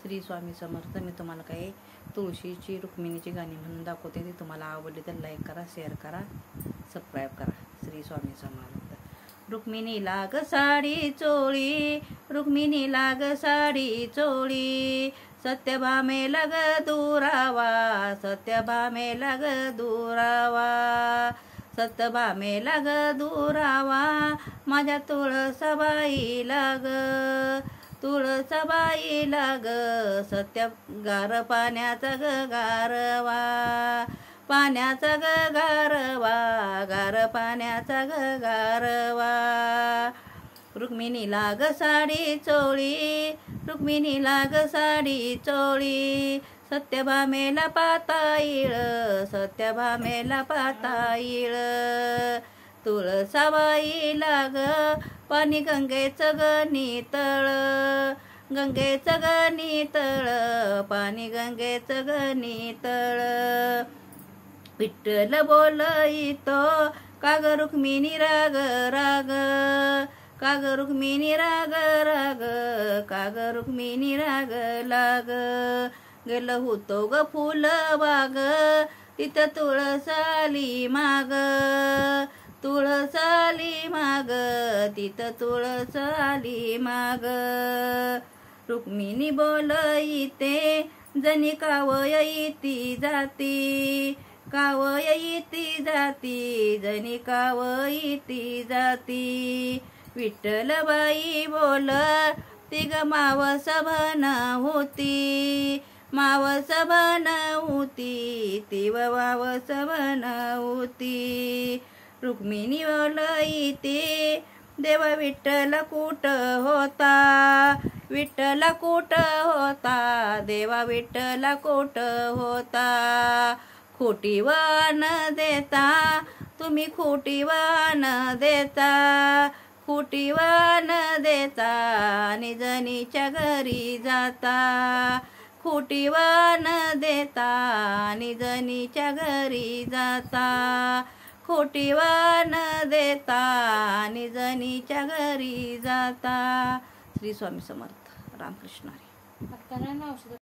श्री स्वामी समर्थ. मी तुम्हाला काही तुळशीची रुक्मिणीची गाणी म्हणून दाखवते. ती तुम्हाला आवडली तर लाईक करा, शेअर करा, सबस्क्राईब करा. श्री स्वामी समर्थ. रुक्मिणी लाग साडी चोळी, रुक्मिणी लाग साडी चोळी, सत्यभामे लग दुरावा, सत्यभामे लग दुरावा, सत्यभामे लग दुरावा, माझ्या तुळसाबाई लाग, तुळसाबाई लाग, सत्य गार पाण्याचा ग गारवा, पाण्याचा ग गारवा, गार पाण्याचा ग गारवा. रुक्मिणी लाग साडी चोळी, रुक्मिणी लाग साडी चोळी, सत्यभामेला पाताळीळ, सत्यभामेला पाताळीळ, तुळसाबाई लाग, पाणी गंगेचं ग नितळ, गंगेचं ग नितळ, पाणी गंगेचं ग नितळ. विठ्ठल बोलईतो काग रुक्मिणी राग राग, काग रुक्मिणी राग राग, काग रुक्मिणी राग लाग. गेलं होतो ग फुल बाग, तिथं तुळसाली माग, तुळसाली माग, तिथं तुळसाली माग. रुक्मिणी बोलईते जणी कावयीती जाती, कावयीती जाती, जणी कावयीती जाती. विठ्ठलबाई बोल ती ग मावस भन होती, मावस भन होती, ती मावस भन होती. रुक्मिणी बोलईते देवा विठ्ठल कुठ होता, विठ्ठल कुठ होता, देवा विठ्ठल कुठ होता. खोटी वान देता तुम्ही, खोटी वान देता, खोटी वान देता, आणि जनीच्या घरी जाता, खोटी वान देता, आणि जनीच्या घरी जाता, खोटी वान देता, आणि जनीच्या घरी जाता. श्री स्वामी समर्थ. रामकृष्ण हरी.